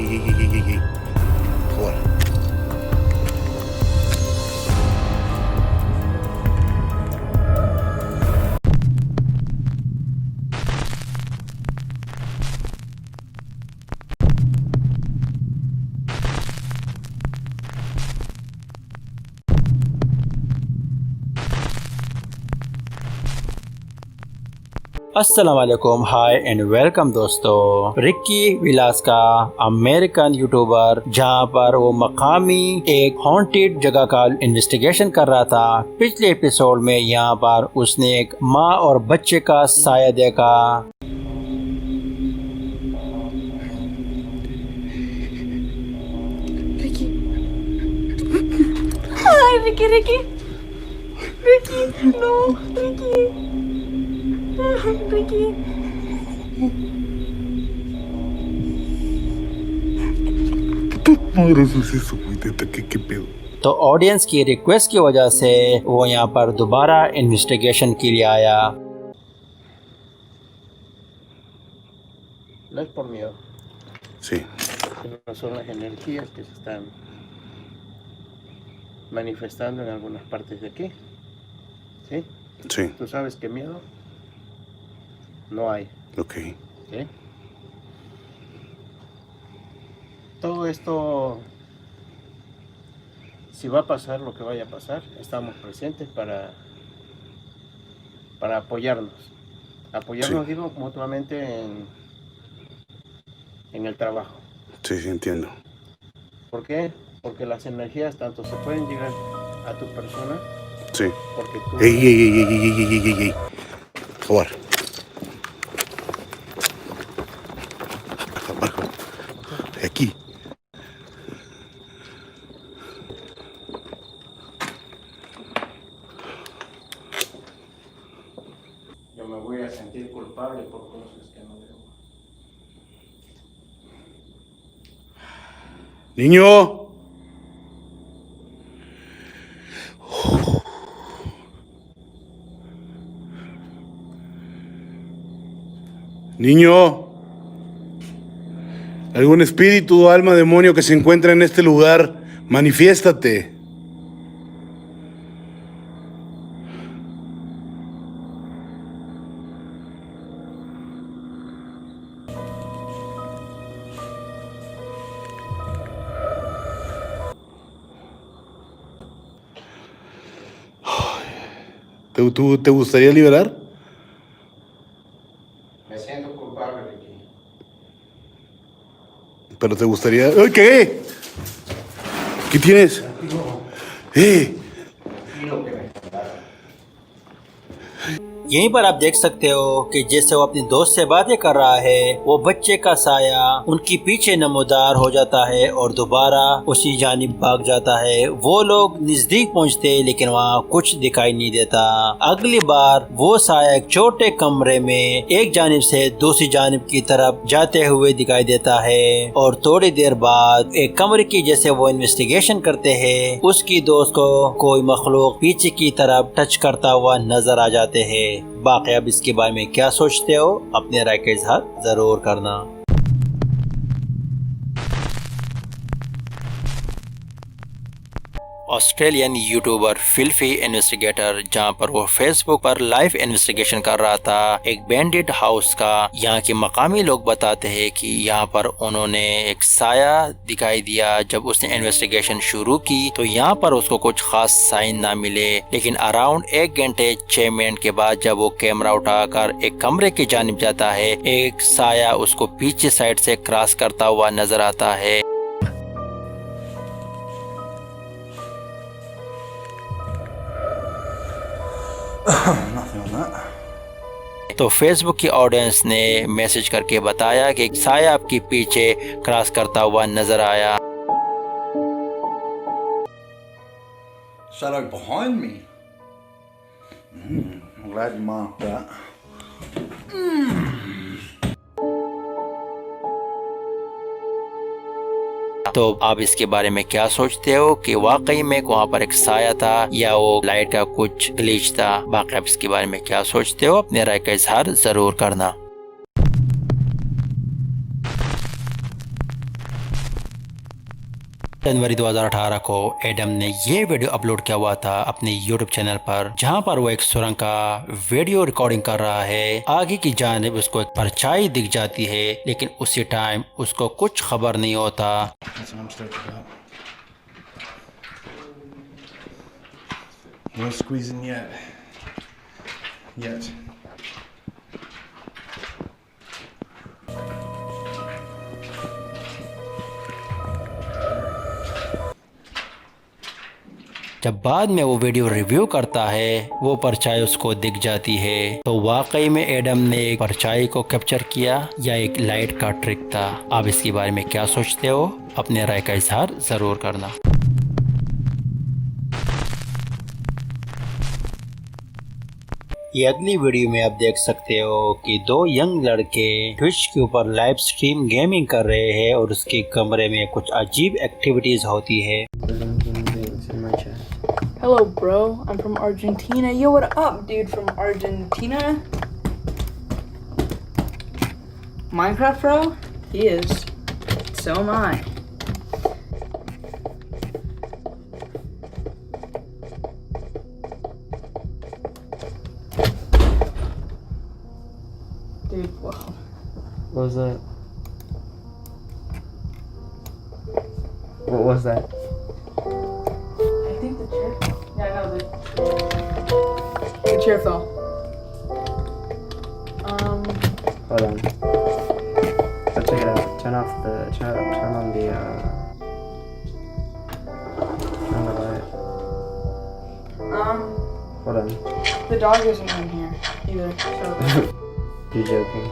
ey. Joder. अस्सलाम वालेकुम, हाय and welcome दोस्तों। रिक्की विलास का अमेरिकन यूट्यूबर जहां पर वो मकामी एक हॉन्टेड जगह का इन्वेस्टिगेशन कर रहा था। पिछले एपिसोड में यहां पर उसने एक माँ और बच्चे का साया देखा। Ricky hi Ricky Ricky Ricky no Ricky Ricky Madre es eso, güey, ¿qué pedo? तो ऑडियंस की रिक्वेस्ट की वजह से वो यहाँ पर दोबारा इन्वेस्टिगेशन के लिए आया। No es por miedo, Sí, sino son las energías que se están manifestando en algunas partes de aquí. ¿Sí? sí, Tú sabes que miedo no hay. ok. ¿Sí? Todo esto, si va a pasar lo que vaya a pasar, estamos presentes para apoyarnos. Apoyarnos, Sí. digo, mutuamente en el trabajo. Sí, sí, entiendo. ¿Por qué? Porque las energías tanto se pueden llegar a tu persona, Sí. porque tú... Ey. Joder. Baja. Aquí. Yo me voy a sentir culpable por cosas que no debo. Niño. Niño. Algún espíritu o alma demonio que se encuentra en este lugar, manifiéstate. ¿Te gustaría liberar? Me siento culpable, Ricky. Pero te gustaría... ¡Ay, qué! ¿Qué tienes? Quiero que me contaran. यहीं पर आप देख सकते हो कि जैसे वो अपने दोस्त से बातें कर रहा है, वो बच्चे का साया उनकी पीछे नमोदार हो जाता है और दोबारा उसी जानिब भाग जाता है। वो लोग नजदीक पहुंचते लेकिन वहाँ कुछ दिखाई नहीं देता। अगली बार वो साया एक छोटे कमरे में एक जानिब से दूसरी जानिब की तरफ जाते हुए दिखाई देता है और थोड़ी देर बाद एक कमरे की जैसे वो इन्वेस्टिगेशन करते हैं, उसकी दोस्त को कोई मखलूक पीछे की तरफ टच करता हुआ नजर आ जाते हैं। बाकी अब इसके बारे में क्या सोचते हो, अपने राय का इजहार जरूर करना। ऑस्ट्रेलियन यूट्यूबर फिल्फी इन्वेस्टिगेटर जहां पर वो फेसबुक पर लाइव इन्वेस्टिगेशन कर रहा था एक बैंडेड हाउस का। यहाँ के मकामी लोग बताते हैं कि यहाँ पर उन्होंने एक साया दिखाई दिया। जब उसने इन्वेस्टिगेशन शुरू की तो यहाँ पर उसको कुछ खास साइन ना मिले, लेकिन अराउंड 1 घंटे 6 मिनट के बाद जब वो कैमरा उठाकर एक कमरे की जानिब जाता है, एक साया उसको पीछे साइड से क्रॉस करता हुआ नजर आता है। तो फेसबुक की ऑडियंस ने मैसेज करके बताया कि साया आपके पीछे क्रॉस करता हुआ नजर आया। Shadow behind me. I'm glad you marked that. तो आप इसके बारे में क्या सोचते हो कि वाकई में वहाँ पर एक साया था या वो लाइट का कुछ ग्लिच था? बाकी आप इसके बारे में क्या सोचते हो, अपने राय का इजहार जरूर करना। जनवरी 2018 को एडम ने ये वीडियो अपलोड किया हुआ था अपने यूट्यूब चैनल पर, जहां पर वो एक सुरंग का वीडियो रिकॉर्डिंग कर रहा है। आगे की जानिब उसको एक परछाई दिख जाती है, लेकिन उसी टाइम उसको कुछ खबर नहीं होता। No squeezing yet. जब बाद में वो वीडियो रिव्यू करता है, वो परछाई उसको दिख जाती है। तो वाकई में एडम ने एक परछाई को कैप्चर किया या एक लाइट का ट्रिक था? आप इसके बारे में क्या सोचते हो? अपने राय का इजहार जरूर करना। ये अगली वीडियो में आप देख सकते हो कि दो यंग लड़के ट्विच के ऊपर लाइव स्ट्रीम गेमिंग कर रहे हैं और उसके कमरे में कुछ अजीब एक्टिविटीज होती है। Hello, bro. I'm from Argentina. Yo, what up, dude from Argentina? Minecraft, bro? He is. So am I. Dude, wow. What was that? What was that? I think the chair fell. Yeah, no, the chair fell. Hold on. Let's check it out. Turn on the turn on the light. Hold on. The dog isn't in here either, so. You're joking.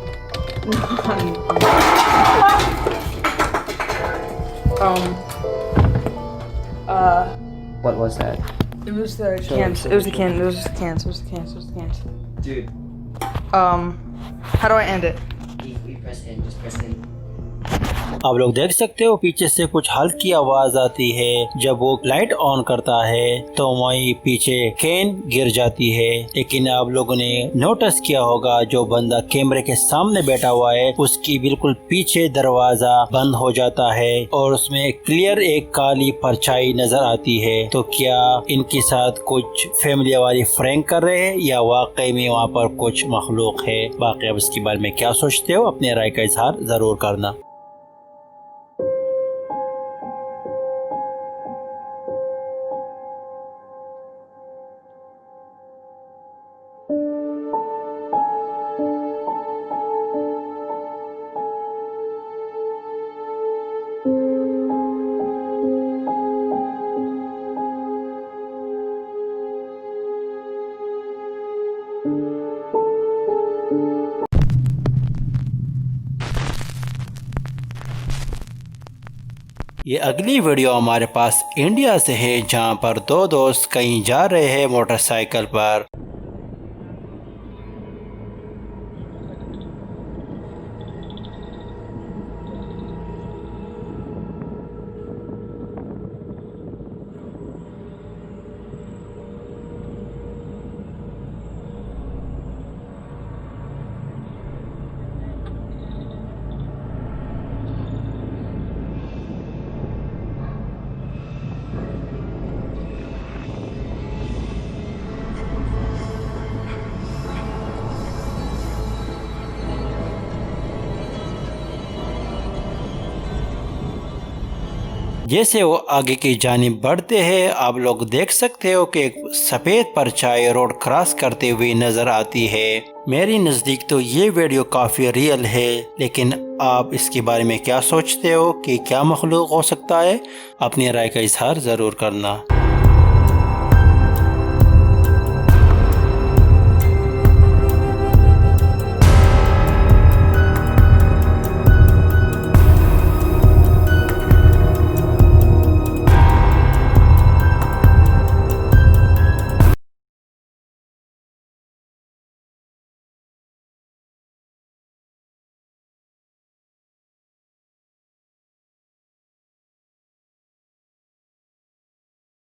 What was that? It was the cans. It was the cans. It was just the cans. It was the cans. It was the cans. Dude. How do I end it? We press in. Just press in. आप लोग देख सकते हो पीछे से कुछ हल्की आवाज आती है। जब वो लाइट ऑन करता है तो वहीं पीछे कैन गिर जाती है। लेकिन आप लोगों ने नोटिस किया होगा जो बंदा कैमरे के सामने बैठा हुआ है उसकी बिल्कुल पीछे दरवाजा बंद हो जाता है और उसमें क्लियर एक काली परछाई नजर आती है। तो क्या इनके साथ कुछ फैमिली वाली फ्रैंक कर रहे हैं या वाकई में वहाँ पर कुछ मखलूक है? बाकी आप इसके बारे में क्या सोचते हो? अपने राय का इजहार जरूर करना। ये अगली वीडियो हमारे पास इंडिया से है, जहां पर दो दोस्त कहीं जा रहे हैं मोटरसाइकिल पर। जैसे वो आगे की जानिब बढ़ते हैं, आप लोग देख सकते हो कि एक सफ़ेद परछाई रोड क्रॉस करते हुए नज़र आती है। मेरी नज़दीक तो ये वीडियो काफ़ी रियल है, लेकिन आप इसके बारे में क्या सोचते हो कि क्या मखलूक हो सकता है? अपनी राय का इजहार ज़रूर करना।